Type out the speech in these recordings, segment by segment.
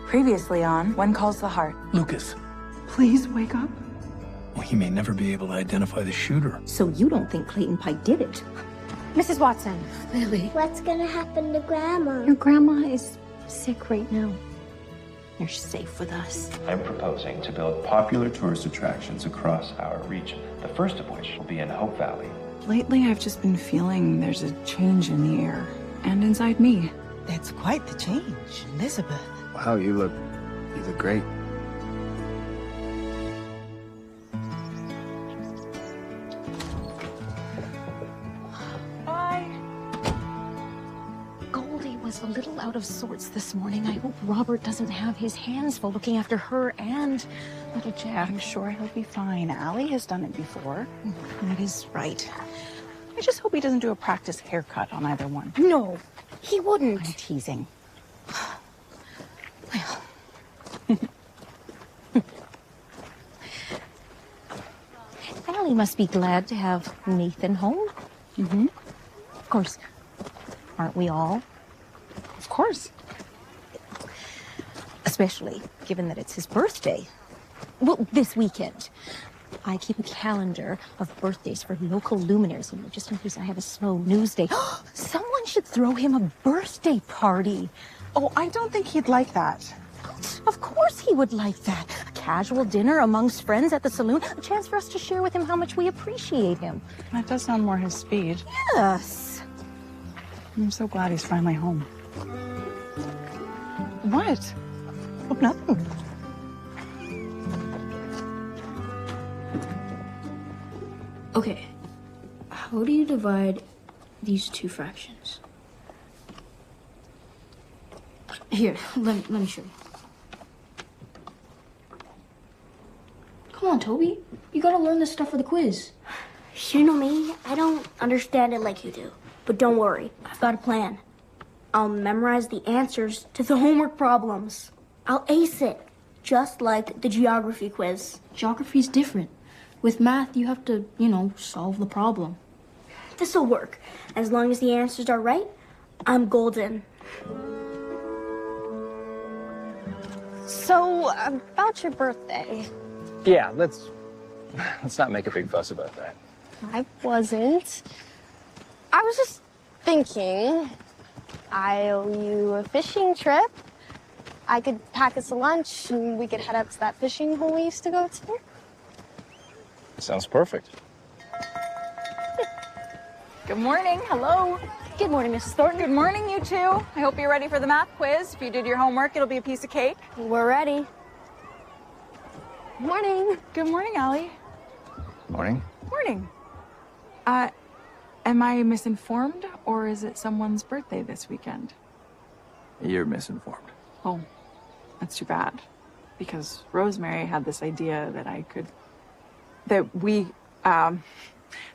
Previously on When Calls the Heart. Lucas. Please wake up. Well, he may never be able to identify the shooter. So you don't think Clayton Pike did it? Mrs. Watson. Lily. What's gonna happen to Grandma? Your grandma is sick right now. You're safe with us. I'm proposing to build popular tourist attractions across our region, the first of which will be in Hope Valley. Lately, I've just been feeling there's a change in the air and inside me. That's quite the change, Elizabeth. Wow, you look great. Was a little out of sorts this morning. I hope Robert doesn't have his hands full looking after her and little Jack. I'm sure he'll be fine. Allie has done it before. That is right. I just hope he doesn't do a practice haircut on either one. No, he wouldn't. I'm teasing. Well. Allie must be glad to have Nathan home. Mm-hmm. Of course. Aren't we all? Of course. Especially given that it's his birthday. Well, this weekend. I keep a calendar of birthdays for local luminaries, just in case I have a slow news day. Someone should throw him a birthday party. Oh, I don't think he'd like that. Of course he would like that. A casual dinner amongst friends at the saloon. A chance for us to share with him how much we appreciate him. That does sound more his speed. Yes. I'm so glad he's finally home. What? Oh, nothing. Okay, how do you divide these two fractions? Here, let me show you. Come on, Toby. You gotta learn this stuff for the quiz. You know me, I don't understand it like you do. But don't worry, I've got a plan. I'll memorize the answers to the homework problems. I'll ace it, just like the geography quiz. Geography's different. With math, you have to, solve the problem. This'll work. As long as the answers are right, I'm golden. So, about your birthday. Yeah, let's not make a big fuss about that. I wasn't. I was just thinking, I owe you a fishing trip. I could pack us a lunch and we could head out to that fishing hole we used to go to. Sounds perfect. Good morning. Hello. Good morning, Mrs. Thornton. Good morning, you two. I hope you're ready for the math quiz. If you did your homework, it'll be a piece of cake. We're ready. Morning. Good morning, Allie. Morning. Morning. Am I misinformed, or is it someone's birthday this weekend? You're misinformed. Oh, that's too bad. Because Rosemary had this idea that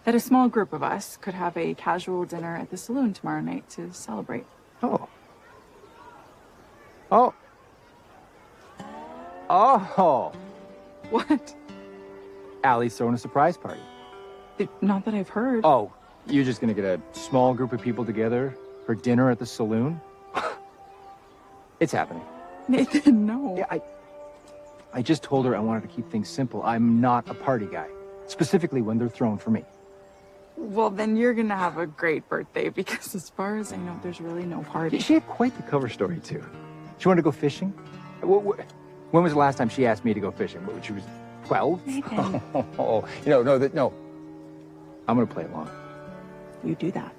a small group of us could have a casual dinner at the saloon tomorrow night to celebrate. Oh. Oh. Oh. What? Allie's throwing a surprise party. Not that I've heard. Oh, you're just gonna get a small group of people together for dinner at the saloon? It's happening. Nathan, no. Yeah, I just told her I wanted to keep things simple. I'm not a party guy, specifically when they're thrown for me. Well, then you're gonna have a great birthday, because as far as I know, there's really no party. She had quite the cover story, too. She wanted to go fishing. When was the last time she asked me to go fishing? When she was 12? Nathan. Oh, no. I'm gonna play along. You do that.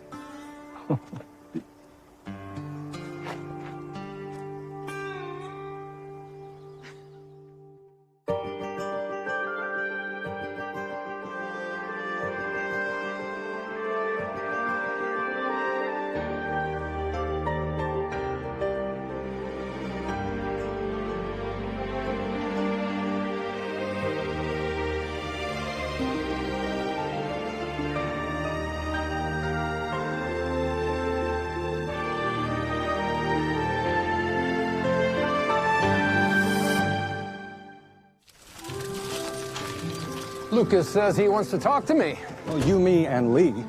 Lucas says he wants to talk to me. Well, you, me, and Lee.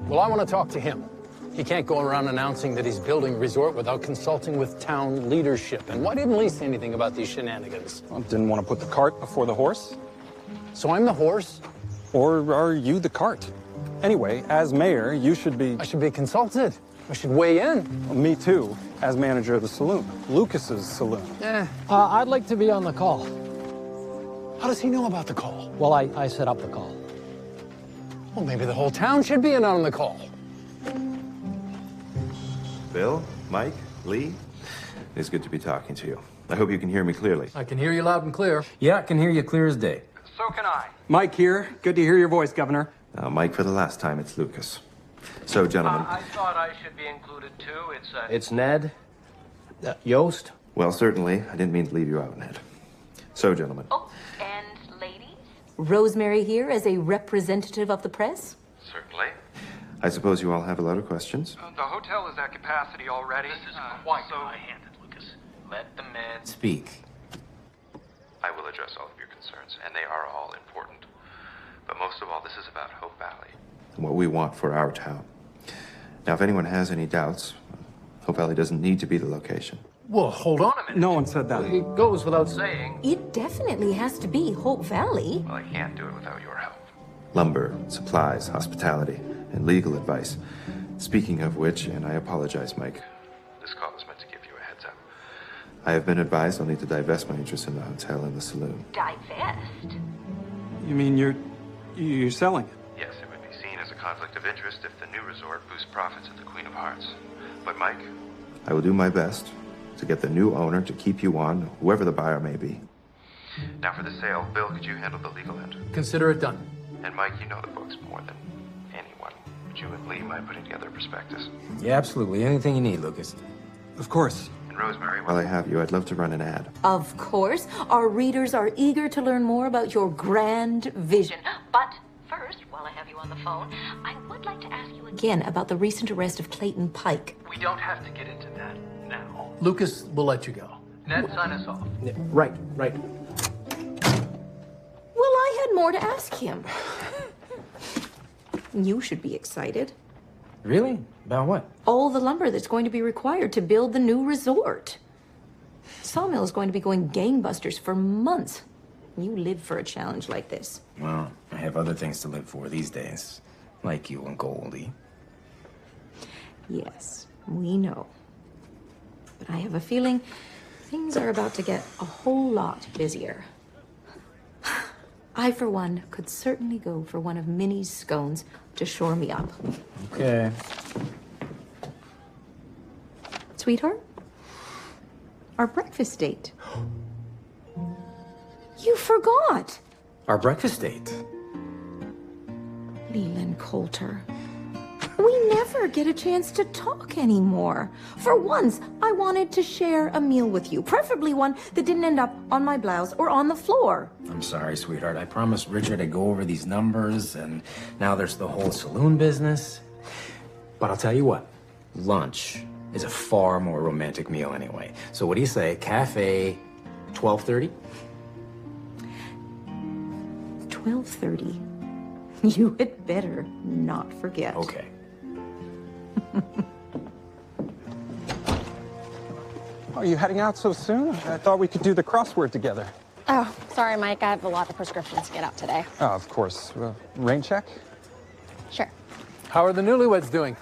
Well, I want to talk to him. He can't go around announcing that he's building a resort without consulting with town leadership. And why didn't Lee say anything about these shenanigans? Well, didn't want to put the cart before the horse. So I'm the horse? Or are you the cart? Anyway, as mayor, you should be... I should be consulted. I should weigh in. Well, me too, as manager of the saloon. Lucas's saloon. I'd like to be on the call. How does he know about the call? Well, I set up the call. Well, maybe the whole town should be in on the call. Bill, Mike, Lee, it's good to be talking to you. I hope you can hear me clearly. I can hear you loud and clear. Yeah, I can hear you clear as day. So can I. Mike here. Good to hear your voice, Governor. Mike, for the last time, it's Lucas. So, gentlemen. I thought I should be included too. It's Ned. Yost. Well, certainly. I didn't mean to leave you out, Ned. So, gentlemen. Oh, and ladies? Rosemary here as a representative of the press? Certainly. I suppose you all have a lot of questions. The hotel is at capacity already. This is quite high-handed, Lucas. Let the man Speak. I will address all of your concerns, and they are all important. But most of all, this is about Hope Valley and what we want for our town. Now, if anyone has any doubts, Hope Valley doesn't need to be the location. Well, hold on a minute. No one said that. It goes without saying. It definitely has to be Hope Valley. Well, I can't do it without your help. Lumber, supplies, hospitality, and legal advice. Speaking of which, and I apologize, Mike, this call was meant to give you a heads up. I have been advised I'll need to divest my interest in the hotel and the saloon. Divest? You mean you're selling it? Yes, it would be seen as a conflict of interest if the new resort boosts profits at the Queen of Hearts. But Mike, I will do my best to get the new owner to keep you on, whoever the buyer may be. Now for the sale, Bill, could you handle the legal end? Consider it done. And Mike, you know the books more than anyone. Would you and Lee mind putting together a prospectus? Yeah, absolutely. Anything you need, Lucas. Of course. And Rosemary, while I have you, I'd love to run an ad. Of course. Our readers are eager to learn more about your grand vision. But first, while I have you on the phone, I would like to ask you again about the recent arrest of Clayton Pike. We don't have to get into that now. Lucas will let you go. Ned, sign us off. Right. Well, I had more to ask him. You should be excited. Really? About what? All the lumber that's going to be required to build the new resort. Sawmill is going to be going gangbusters for months. You live for a challenge like this. Well, I have other things to live for these days. Like you and Goldie. Yes, we know. But I have a feeling things are about to get a whole lot busier. I, for one, could certainly go for one of Minnie's scones to shore me up. Okay. Sweetheart? Our breakfast date. You forgot! Our breakfast date. Leland Coulter. We never get a chance to talk anymore. For once, I wanted to share a meal with you, preferably one that didn't end up on my blouse or on the floor. I'm sorry, sweetheart. I promised Richard I'd go over these numbers, and now there's the whole saloon business. But I'll tell you what, lunch is a far more romantic meal anyway. So what do you say, cafe, 12:30? 12:30. You had better not forget. Okay. Are you heading out so soon? I thought we could do the crossword together. Oh, sorry, Mike. I have a lot of prescriptions to get out today. Oh, of course. Rain check? Sure. How are the newlyweds doing?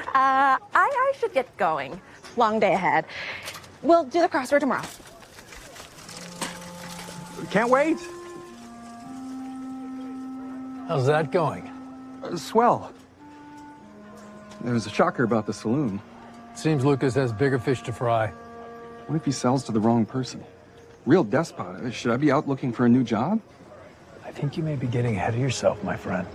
I should get going. Long day ahead. We'll do the crossword tomorrow. Can't wait. How's that going? Swell. There was a shocker about the saloon. Seems Lucas has bigger fish to fry. What if he sells to the wrong person? Real despot. Should I be out looking for a new job? I think you may be getting ahead of yourself, my friend.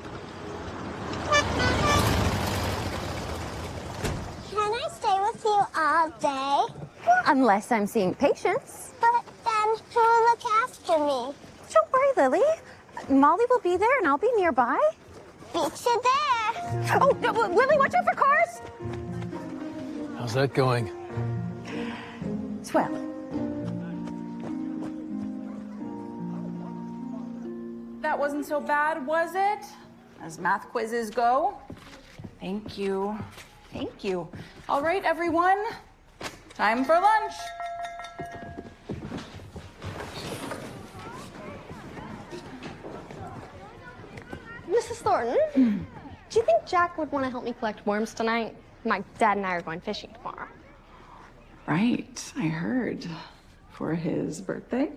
Can I stay with you all day? Unless I'm seeing patients. But then who will look after me? Don't worry, Lily. Molly will be there and I'll be nearby. Beat you there. Oh, no, Lily, watch out for cars! How's that going? Swell. That wasn't so bad, was it? As math quizzes go. Thank you. Thank you. All right, everyone. Time for lunch. Mrs. Thornton, do you think Jack would want to help me collect worms tonight? My dad and I are going fishing tomorrow. Right, I heard. For his birthday?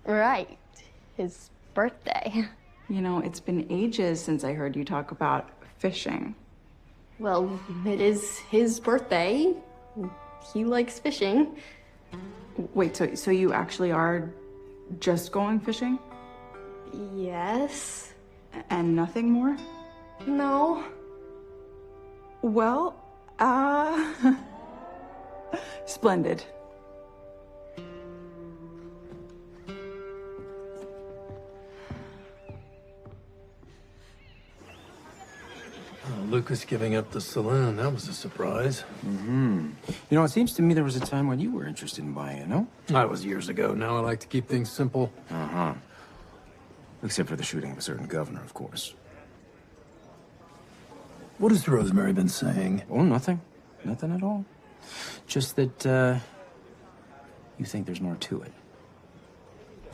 Right, his birthday. You know, it's been ages since I heard you talk about fishing. Well, it is his birthday. He likes fishing. Wait, so you actually are just going fishing? Yes. And nothing more? No. Well, splendid. Lucas giving up the saloon, that was a surprise. You know, it seems to me there was a time when you were interested in buying it, no? That was years ago. Now I like to keep things simple. Uh-huh. Except for the shooting of a certain governor, of course. What has Rosemary been saying? Oh, nothing. Nothing at all. Just that, you think there's more to it.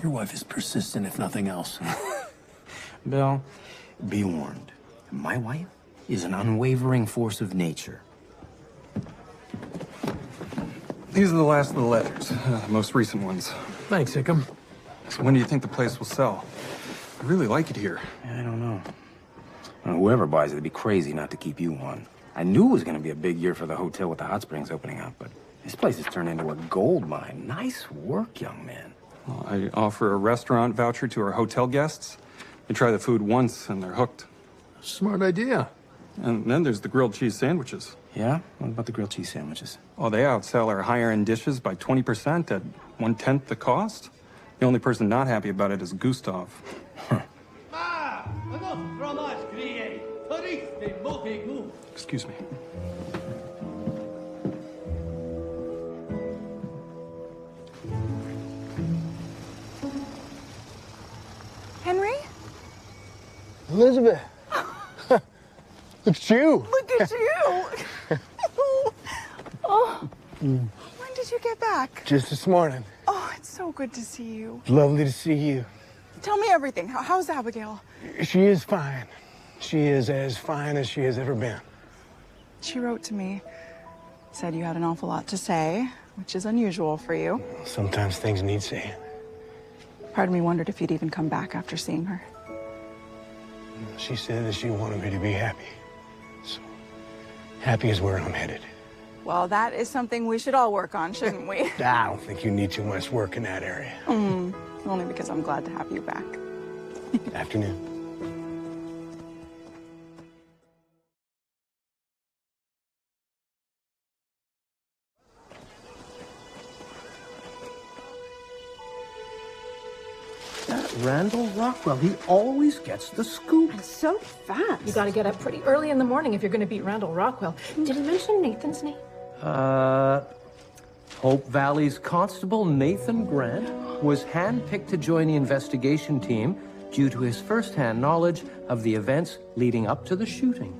Your wife is persistent, if nothing else. Bill, be warned. My wife is an unwavering force of nature. These are the last of the letters, the most recent ones. Thanks, Hickam. So when do you think the place will sell? I really like it here. I don't know. Well, whoever buys it would be crazy not to keep you on. I knew it was going to be a big year for the hotel with the hot springs opening up, but this place has turned into a gold mine. Nice work, young man. Well, I offer a restaurant voucher to our hotel guests. They try the food once and they're hooked. Smart idea. And then there's the grilled cheese sandwiches. Yeah? What about the grilled cheese sandwiches? Oh, they outsell our higher-end dishes by 20% at 1/10 the cost. The only person not happy about it is Gustav. Excuse me. Henry? Elizabeth. Look at you. Look at you. Oh. When did you get back? Just this morning. Oh, it's so good to see you. Lovely to see you. Tell me everything. How's Abigail? She is fine. She is as fine as she has ever been. She wrote to me. Said you had an awful lot to say, which is unusual for you. Sometimes things need saying. Part of me wondered if you'd even come back after seeing her. She said that she wanted me to be happy. So, happy is where I'm headed. Well, that is something we should all work on, shouldn't we? I don't think you need too much work in that area. Only because I'm glad to have you back. Afternoon. Randall Rockwell, he always gets the scoop. And so fast. You gotta get up pretty early in the morning if you're gonna beat Randall Rockwell. Did he mention Nathan's name? Hope Valley's Constable Nathan Grant was handpicked to join the investigation team due to his first-hand knowledge of the events leading up to the shooting.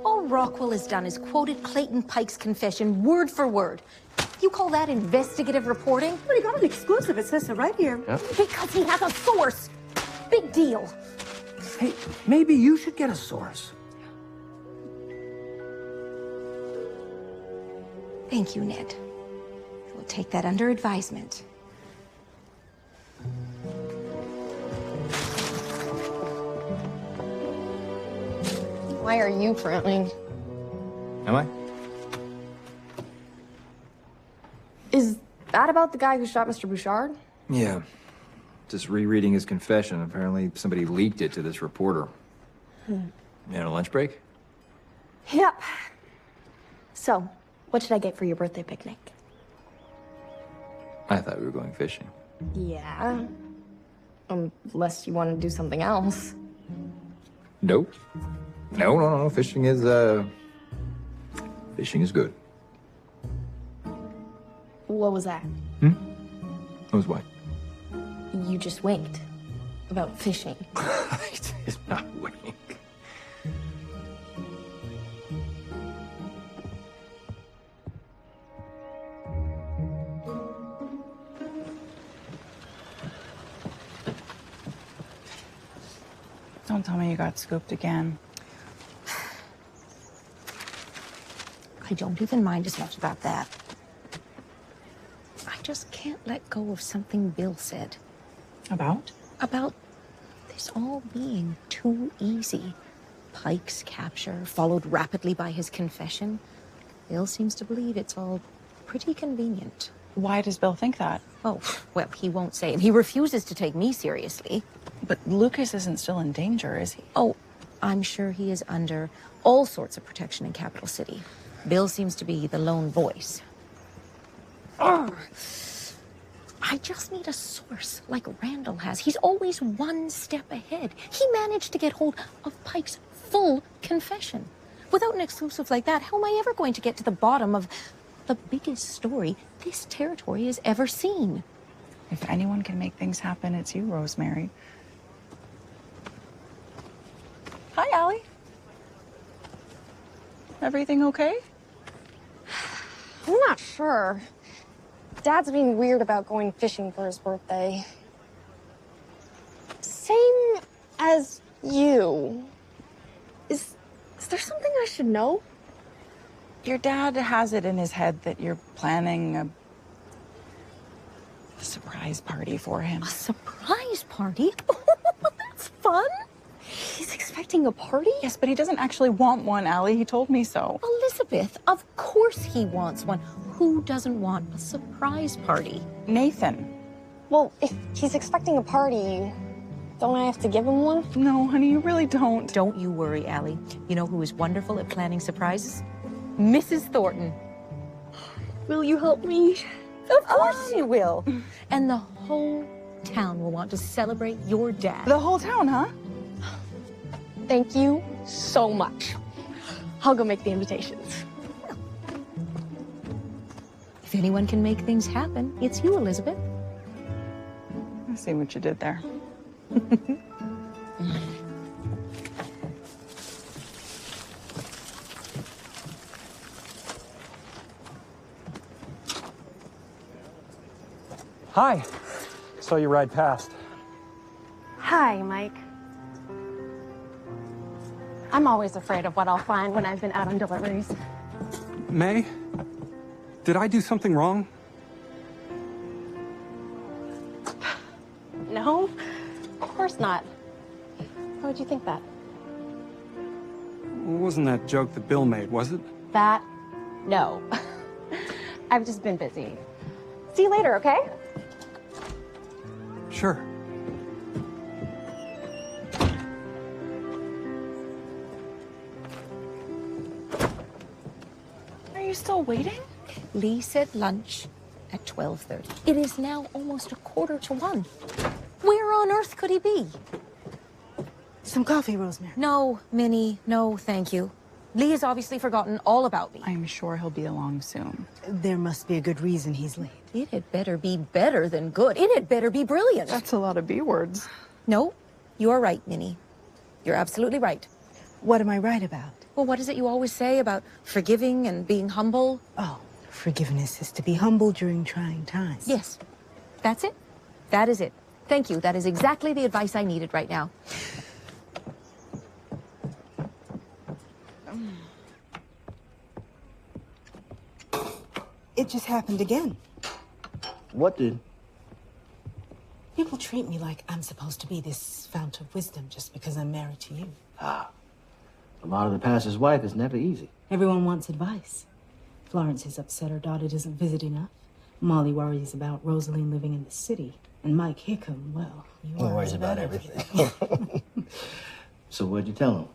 All Rockwell has done is quoted Clayton Pike's confession word for word. You call that investigative reporting? Well, he got an exclusive. It says so right here. Yep. Because he has a source. Big deal. Hey, maybe you should get a source. Thank you, Ned. We'll take that under advisement. Why are you frowning? Am I? Is that about the guy who shot Mr. Bouchard? Yeah. Just rereading his confession. Apparently somebody leaked it to this reporter. You on a lunch break? Yep. So, what should I get for your birthday picnic? I thought we were going fishing. Yeah. Unless you want to do something else. Nope. No. Fishing is good. What was that? What was what? You just winked. About fishing. I did not wink. Don't tell me you got scooped again. I don't even mind as much about that. I just can't let go of something Bill said. About? About this all being too easy. Pike's capture, followed rapidly by his confession. Bill seems to believe it's all pretty convenient. Why does Bill think that? Oh, well, he won't say it. He refuses to take me seriously. But Lucas isn't still in danger, is he? Oh, I'm sure he is under all sorts of protection in Capital City. Bill seems to be the lone voice. Ugh. I just need a source like Randall has. He's always one step ahead. He managed to get hold of Pike's full confession. Without an exclusive like that, how am I ever going to get to the bottom of the biggest story this territory has ever seen? If anyone can make things happen, it's you, Rosemary. Hi, Allie. Everything okay? I'm not sure. Dad's being weird about going fishing for his birthday. Same as you. Is there something I should know? Your dad has it in his head that you're planning a surprise party for him. A surprise party? That's fun. He's expecting a party? Yes, but he doesn't actually want one, Allie. He told me so. Elizabeth, of course he wants one. Who doesn't want a surprise party? Nathan. Well, if he's expecting a party, don't I have to give him one? No, honey, you really don't. Don't you worry, Allie. You know who is wonderful at planning surprises? Mrs. Thornton. Will you help me? Of course you will. And the whole town will want to celebrate your dad. The whole town, huh? Thank you so much. I'll go make the invitations. If anyone can make things happen, it's you, Elizabeth. I see what you did there. Hi. Saw you ride past. Hi, Mike. I'm always afraid of what I'll find when I've been out on deliveries. May? Did I do something wrong? No, of course not. How would you think that? Wasn't that joke that Bill made, was it? That? No. I've just been busy. See you later, okay? Sure. Are you still waiting? Lee said lunch at 12:30. It is now almost 1:45. Where on earth could he be? Some coffee, Rosemary. No, Minnie, no, thank you. Lee has obviously forgotten all about me. I'm sure he'll be along soon. There must be a good reason he's late. It had better be better than good. It had better be brilliant. That's a lot of B words. No, you are right, Minnie. You're absolutely right. What am I right about? Well, what is it you always say about forgiving and being humble? Oh, forgiveness is to be humble during trying times. Yes, that's it. That is it. Thank you. That is exactly the advice I needed right now. It just happened again. What did? People treat me like I'm supposed to be this fount of wisdom just because I'm married to you. Ah, a lot of the pastor's wife is never easy. Everyone wants advice. Florence is upset her daughter doesn't visit enough. Molly worries about Rosaline living in the city. And Mike Hickam, well, he worries about everything. So what'd you tell him?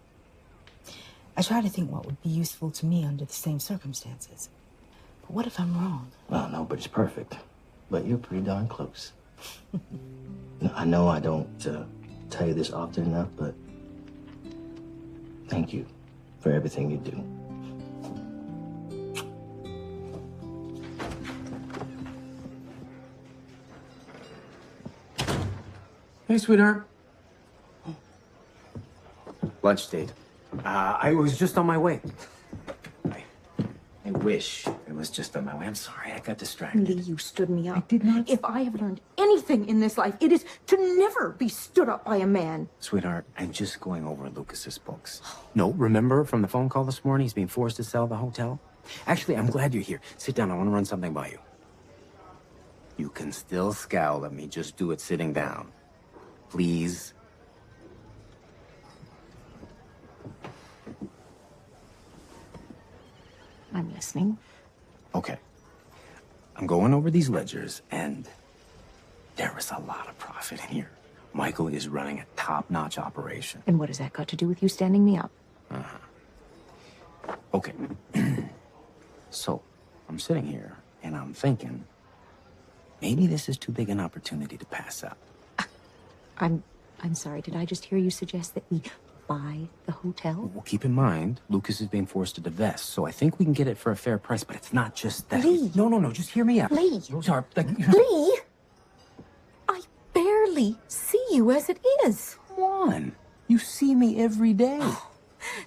I try to think what would be useful to me under the same circumstances. But what if I'm wrong? Well, nobody's perfect, but you're pretty darn close. I know I don't tell you this often enough, but thank you for everything you do. Hey, sweetheart. Lunch date. I was just on my way. I wish it was just on my way. I'm sorry, I got distracted. Lee, you stood me up. I did not. If I have learned anything in this life, it is to never be stood up by a man. Sweetheart, I'm just going over Lucas's books. No, remember from the phone call this morning, he's being forced to sell the hotel? Actually, I'm glad you're here. Sit down, I want to run something by you. You can still scowl at me, just do it sitting down. Please. I'm listening. Okay. I'm going over these ledgers, and there is a lot of profit in here. Michael is running a top-notch operation. And what has that got to do with you standing me up? Okay. So, I'm sitting here, and I'm thinking, maybe this is too big an opportunity to pass up. I'm sorry, did I just hear you suggest that we buy the hotel? Well, keep in mind, Lucas is being forced to divest, so I think we can get it for a fair price, but it's not just that. Lee. No, just hear me out. Lee. Sorry, Lee! I barely see you as it is. Come on. You see me every day.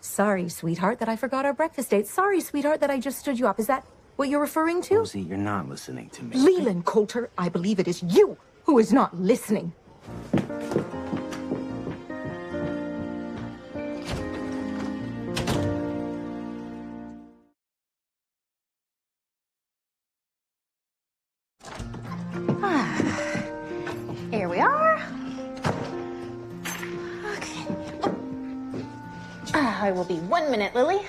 Sorry, sweetheart, that I forgot our breakfast date. Sorry, sweetheart, that I just stood you up. Is that what you're referring to? Rosie, you're not listening to me. Leland Coulter, I believe it is you who is not listening. Here we are. Okay. I will be 1 minute, Lily.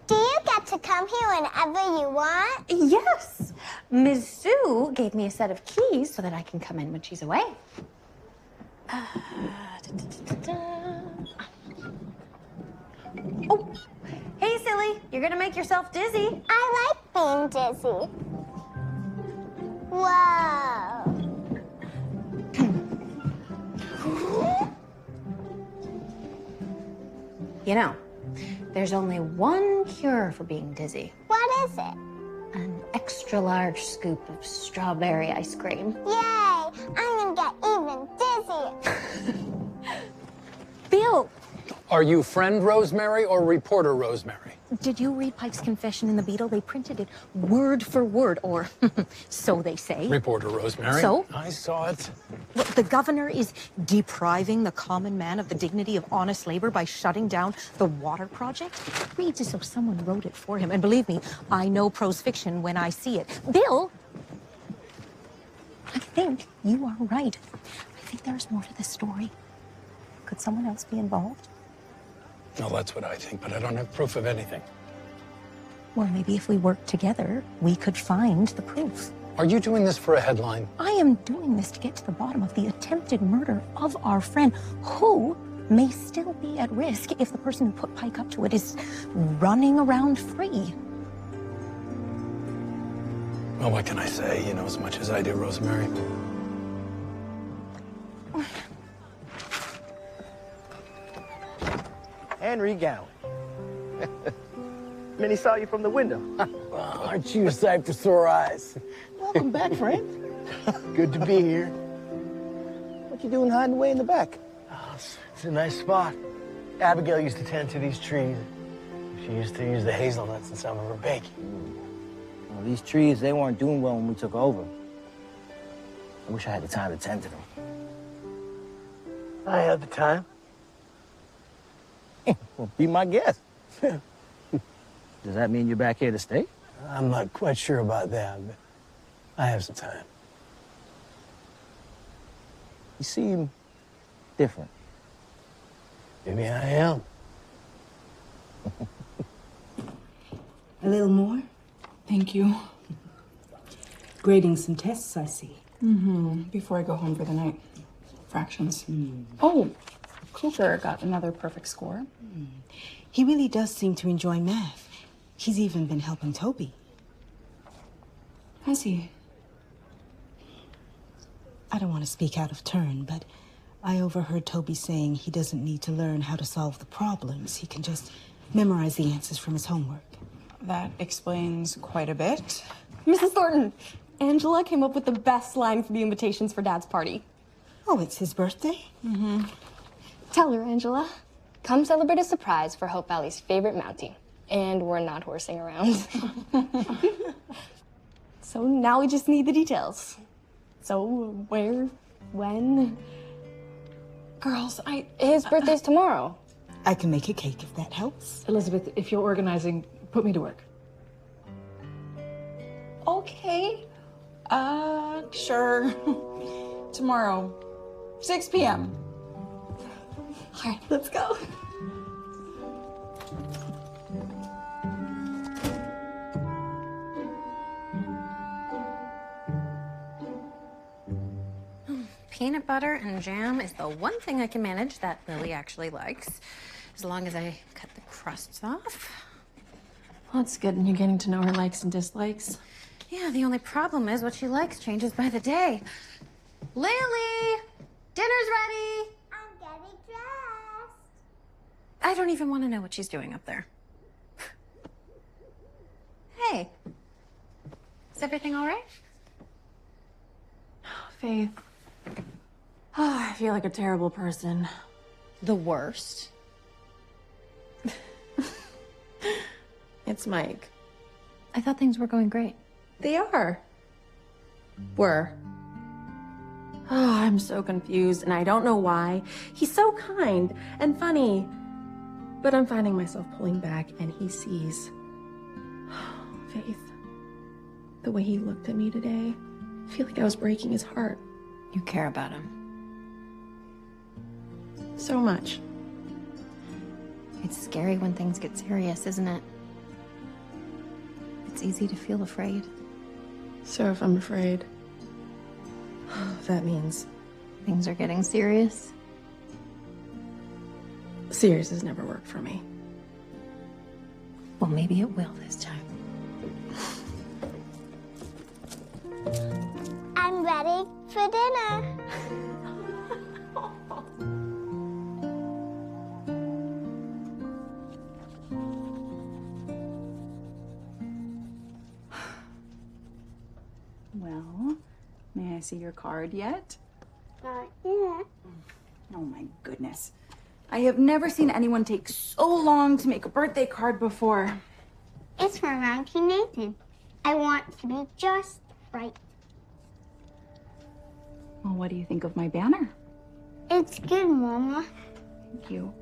Do you get to come here whenever you want? Yes. Ms. Sue gave me a set of keys so that I can come in when she's away. Oh, hey, silly. You're gonna make yourself dizzy. I like being dizzy. Whoa. You know, there's only one cure for being dizzy. What is it? An extra large scoop of strawberry ice cream. Yay! I'm gonna get even dizzier. Bill! Are you friend Rosemary or reporter Rosemary? Did you read Pike's confession in the Beetle? They printed it word for word, or so they say. Reporter Rosemary. So? I saw it. Look, the governor is depriving the common man of the dignity of honest labor by shutting down the water project. It reads as though someone wrote it for him. And believe me, I know prose fiction when I see it. Bill, I think you are right. I think there's more to this story. Could someone else be involved? Well, that's what I think, but I don't have proof of anything. Well, maybe if we work together, we could find the proof. Are you doing this for a headline? I am doing this to get to the bottom of the attempted murder of our friend, who may still be at risk if the person who put Pike up to it is running around free. Well, what can I say? You know as much as I do, Rosemary. Henry Gowan. Minnie saw you from the window. Aren't you a sight for sore eyes? Welcome back, friend. Good to be here. What you doing hiding away in the back? Oh, it's a nice spot. Abigail used to tend to these trees. She used to use the hazelnuts in some of her baking. Well, these trees, they weren't doing well when we took over. I wish I had the time to tend to them. I had the time. Well, be my guest. Does that mean you're back here to stay? I'm not quite sure about that, but I have some time. You seem different. Maybe I am. A little more? Thank you. Grading some tests, I see. Before I go home for the night. Fractions. Oh, Cooper got another perfect score. He really does seem to enjoy math. He's even been helping Toby. Has he? I don't want to speak out of turn, but I overheard Toby saying he doesn't need to learn how to solve the problems. He can just memorize the answers from his homework. That explains quite a bit. Mrs. Thornton, Angela came up with the best line for the invitations for Dad's party. Oh, it's his birthday? Tell her, Angela. Come celebrate a surprise for Hope Valley's favorite Mountie. And we're not horsing around. So now we just need the details. So where, when? Girls, his birthday's tomorrow. I can make a cake if that helps. Elizabeth, if you're organizing, put me to work. Okay. Sure. Tomorrow, 6 p.m. All right, let's go. Peanut butter and jam is the one thing I can manage that Lily actually likes, as long as I cut the crusts off. Well, that's good, and you're getting to know her likes and dislikes. Yeah, the only problem is what she likes changes by the day. Lily! Dinner's ready! I'm getting dressed. I don't even want to know what she's doing up there. Hey. Is everything all right? Faith. Oh, I feel like a terrible person. The worst. It's Mike. I thought things were going great. They are. Were. Oh, I'm so confused, and I don't know why. He's so kind and funny. But I'm finding myself pulling back, and he sees. Faith. The way he looked at me today. I feel like I was breaking his heart. You care about him. So much. It's scary when things get serious, isn't it? It's easy to feel afraid. So if I'm afraid, that means things are getting serious. Serious has never worked for me. Well, maybe it will this time. I'm ready for dinner. Well, may I see your card yet? Not yet. Oh my goodness. I have never seen anyone take so long to make a birthday card before. It's from Auntie Nathan. I want to be just right. Well, what do you think of my banner? It's good, Mama. Thank you.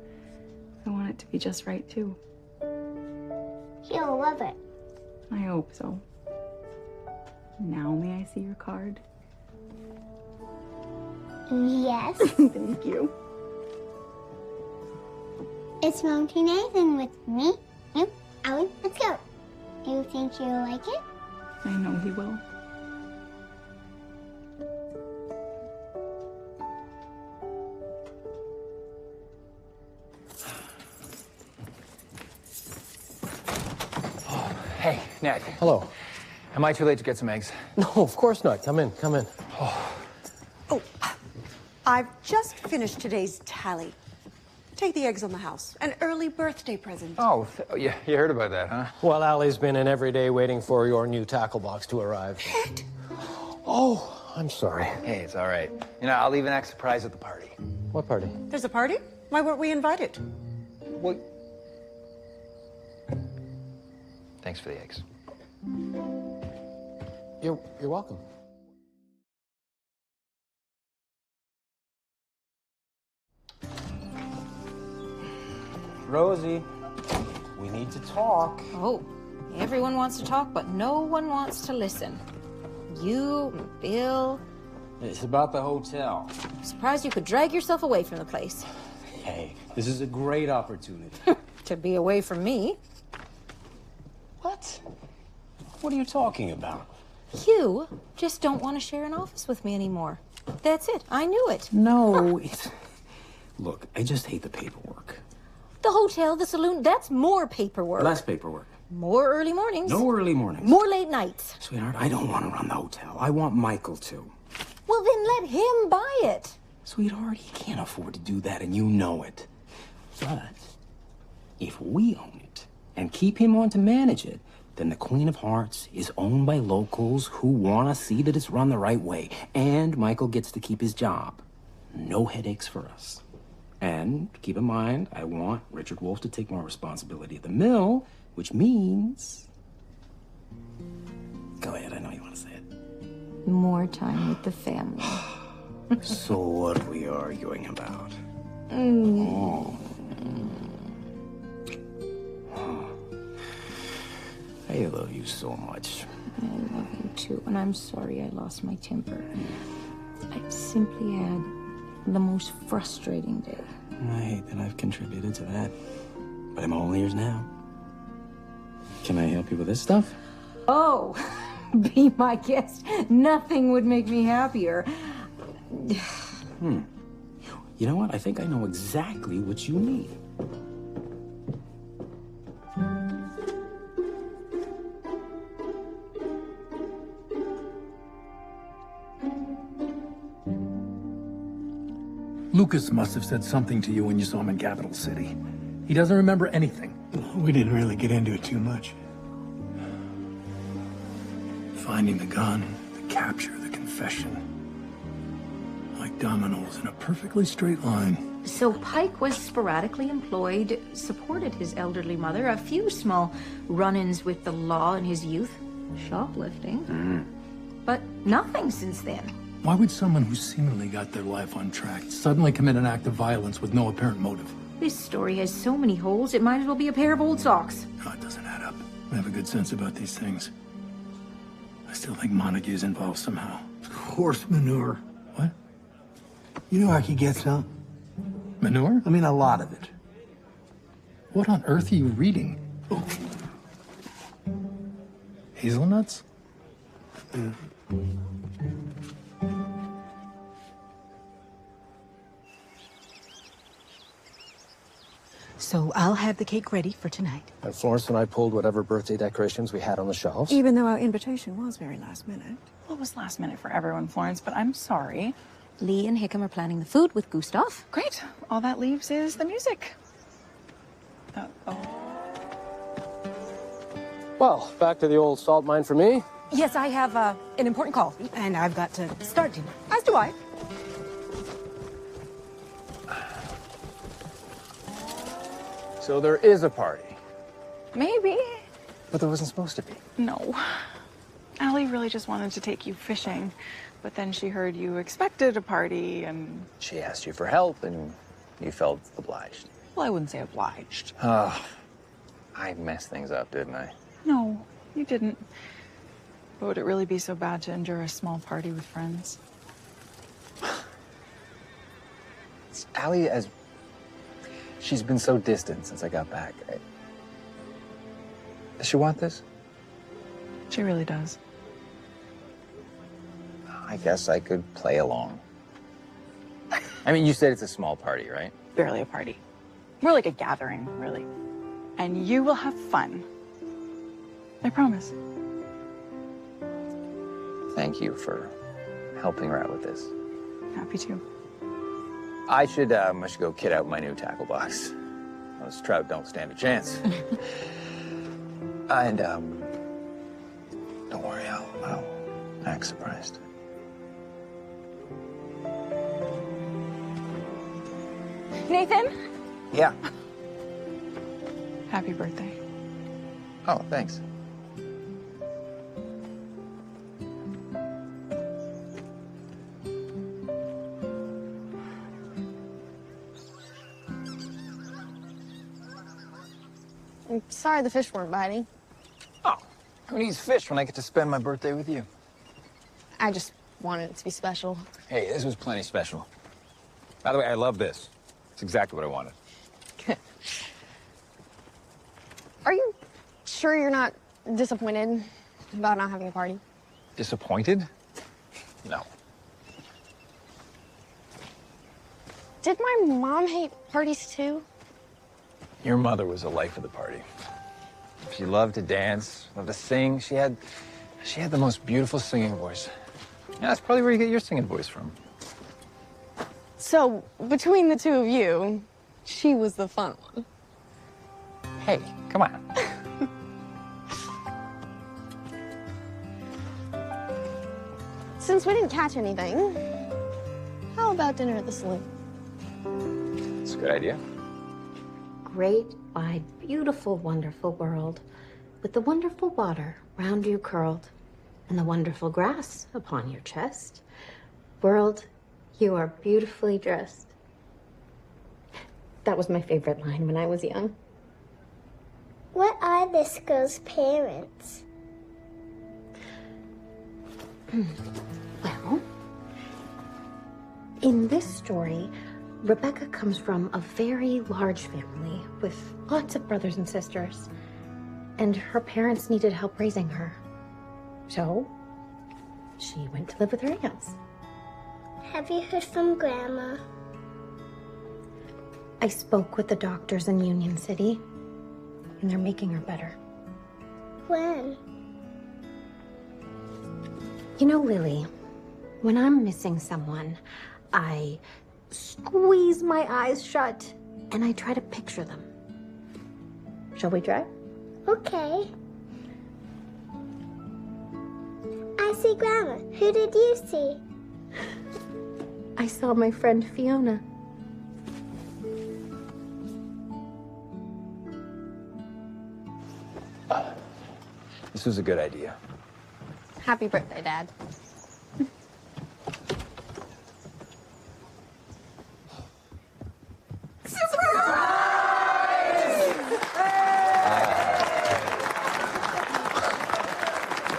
I want it to be just right, too. He'll love it. I hope so. Now may I see your card? Yes. Thank you. It's Auntie Nathan with me, you, Allie. Let's go. Do you think you'll like it? I know he will. Hey, Ned. Hello. Am I too late to get some eggs? No, of course not. Come in, come in. I've just finished today's tally. Take the eggs on the house. An early birthday present. Oh, yeah, you heard about that, huh? Well, Allie's been in every day waiting for your new tackle box to arrive. Oh, I'm sorry. Hey, it's all right. You know, I'll leave an egg surprise at the party. What party? There's a party? Why weren't we invited? Well, thanks for the eggs. You're welcome. Rosie, we need to talk. Oh, everyone wants to talk, but no one wants to listen. You, Bill. It's about the hotel. I'm surprised you could drag yourself away from the place. Hey, this is a great opportunity. To be away from me. What? What are you talking about? You just don't want to share an office with me anymore. That's it. I knew it. No, it's... Look, I just hate the paperwork. The hotel, the saloon, that's more paperwork. Less paperwork. More early mornings. No early mornings. More late nights. Sweetheart, I don't want to run the hotel. I want Michael to. Well, then let him buy it. Sweetheart, he can't afford to do that, and you know it. But if we own it and keep him on to manage it, then the Queen of Hearts is owned by locals who want to see that it's run the right way. And Michael gets to keep his job. No headaches for us. And keep in mind, I want Richard Wolf to take more responsibility at the mill which means... Go ahead, I know you want to say it. More time with the family. So what are we arguing about? I love you so much. I love you too, and I'm sorry I lost my temper. I simply had the most frustrating day. I hate that I've contributed to that, but I'm all ears now. Can I help you with this stuff? Oh, be my guest. Nothing would make me happier. You know what? I think I know exactly what you need. Lucas must have said something to you when you saw him in Capital City. He doesn't remember anything. We didn't really get into it too much. Finding the gun, the capture, the confession. Like dominoes in a perfectly straight line. So Pike was sporadically employed, supported his elderly mother, a few small run-ins with the law in his youth, shoplifting, but nothing since then. Why would someone who seemingly got their life on track suddenly commit an act of violence with no apparent motive? This story has so many holes, it might as well be a pair of old socks. No, it doesn't add up. I have a good sense about these things. I still think Montague's involved somehow. Horse manure. What? You know where I could get some? Manure? I mean, a lot of it. What on earth are you reading? Oh. Hazelnuts? So I'll have the cake ready for tonight. And Florence and I pulled whatever birthday decorations we had on the shelves. Even though our invitation was very last minute. Well, it was last minute for everyone, Florence, but I'm sorry. Lee and Hickam are planning the food with Gustav. Great. All that leaves is the music. Well, back to the old salt mine for me. Yes, I have an important call, and I've got to start dinner. As do I. So there is a party. Maybe. But there wasn't supposed to be. No. Allie really just wanted to take you fishing, but then she heard you expected a party, and... She asked you for help, and you felt obliged. Well, I wouldn't say obliged. Oh, I messed things up, didn't I? No, you didn't. But would it really be so bad to endure a small party with friends? Allie, she's been so distant since I got back. Does she want this? She really does. I guess I could play along. I mean, you said it's a small party, right? Barely a party. More like a gathering, really. And you will have fun. I promise. Thank you for helping her out with this. Happy to. I should go kit out my new tackle box. Those trout don't stand a chance. And, don't worry, I'll act surprised. Nathan? Yeah. Happy birthday. Oh, thanks. I'm sorry the fish weren't biting. Oh, who needs fish when I get to spend my birthday with you? I just wanted it to be special. Hey, this was plenty special. By the way, I love this. It's exactly what I wanted. Are you sure you're not disappointed about not having a party? Disappointed? No. Did my mom hate parties too? Your mother was the life of the party. She loved to dance, loved to sing. She had the most beautiful singing voice. Yeah, that's probably where you get your singing voice from. So, between the two of you, she was the fun one. Hey, come on. Since we didn't catch anything, how about dinner at the saloon? It's a good idea. great, wide, beautiful, wonderful world, with the wonderful water round you curled, and the wonderful grass upon your chest. World, you are beautifully dressed. That was my favorite line when I was young. What are this girl's parents? Well, in this story, Rebecca comes from a very large family with lots of brothers and sisters, and her parents needed help raising her. So, she went to live with her aunts. Have you heard from Grandma? I spoke with the doctors in Union City, and they're making her better. When? You know, Lily, when I'm missing someone, I squeeze my eyes shut and I try to picture them. Shall we try? Okay. I see Grandma. Who did you see? I saw my friend Fiona. This was a good idea. Happy birthday, Dad.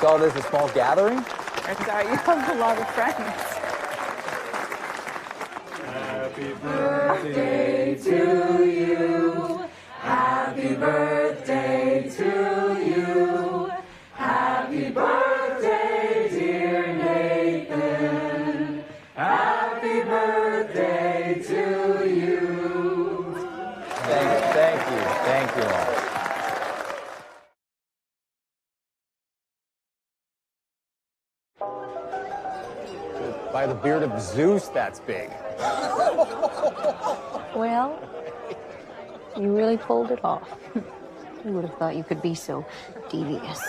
Call this a small gathering? Turns out you have a lot of friends. Happy birthday to you. Happy birthday to you. Happy birthday, dear Nathan. Happy birthday to you. Thank you all. By the beard of Zeus, that's big. Well, you really pulled it off. Who would have thought you could be so devious?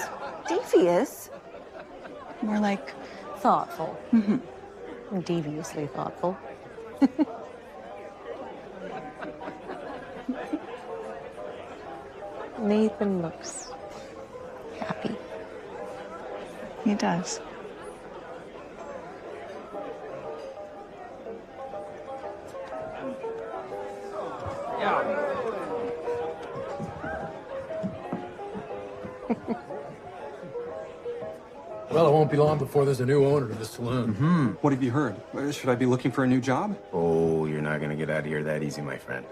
Devious? More like thoughtful. Deviously thoughtful. Nathan looks happy. He does. Well, it won't be long before there's a new owner to the saloon. What have you heard? Should I be looking for a new job? Oh, you're not gonna get out of here that easy, my friend.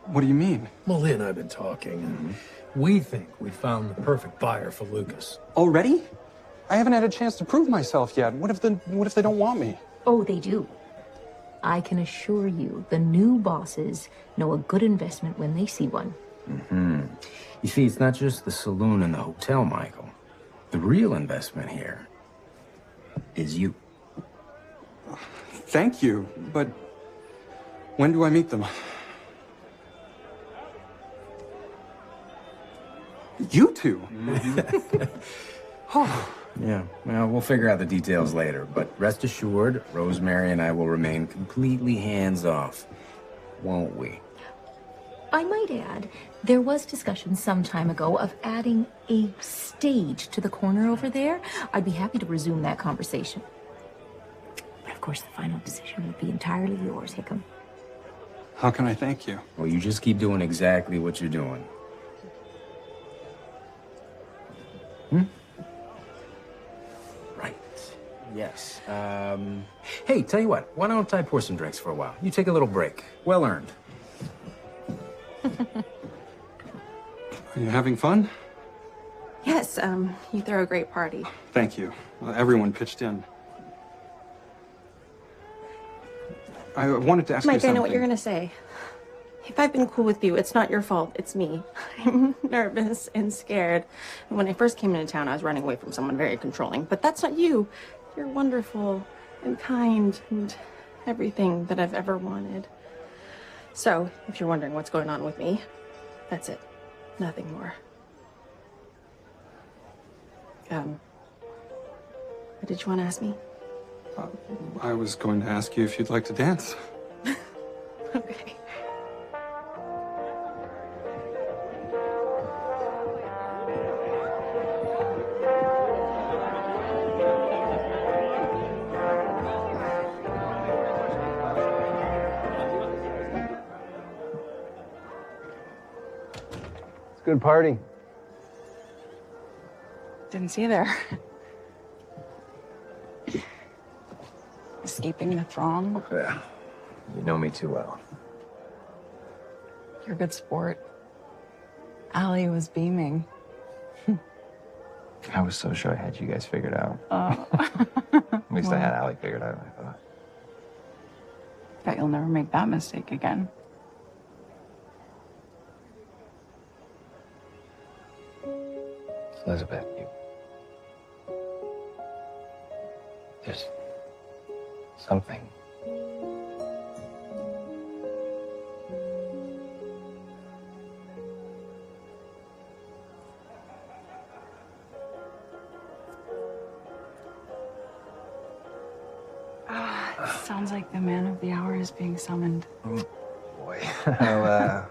What do you mean? Molly and I have been talking, and we think we found the perfect buyer for Lucas. Already? I haven't had a chance to prove myself yet. What if they don't want me? Oh, they do. I can assure you, the new bosses know a good investment when they see one. You see, it's not just the saloon and the hotel, Michael. The real investment here is you. Thank you, but when do I meet them? You two? Yeah, well, we'll figure out the details later, but rest assured, Rosemary and I will remain completely hands-off, won't we? I might add, there was discussion some time ago of adding a stage to the corner over there. I'd be happy to resume that conversation. But of course, the final decision would be entirely yours, Hickam. How can I thank you? Well, you just keep doing exactly what you're doing. Right. Yes. Hey, tell you what, why don't I pour some drinks for a while? You take a little break. Well earned. Are you having fun? Yes, you throw a great party. Thank you. Everyone pitched in. I wanted to ask you Mike, something. I know what you're gonna say. If I've been cool with you, it's not your fault, it's me. I'm nervous and scared. And when I first came into town, I was running away from someone very controlling. But that's not you. You're wonderful and kind and everything that I've ever wanted. So, if you're wondering what's going on with me, that's it. Nothing more. What did you want to ask me? I was going to ask you if you'd like to dance. Okay. Good party. Didn't see you there. Escaping the throng. Yeah. You know me too well. You're a good sport. Allie was beaming. I was so sure I had you guys figured out. At least I had Allie figured out, I thought. Bet you'll never make that mistake again. Elizabeth, there's something. Sounds like the man of the hour is being summoned. Boy. Well,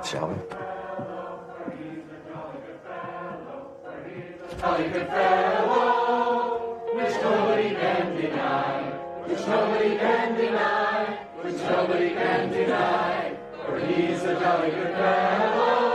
shall we? Jolly good fellow, which nobody can deny, which nobody can deny, which nobody can deny, for he's a jolly good fellow.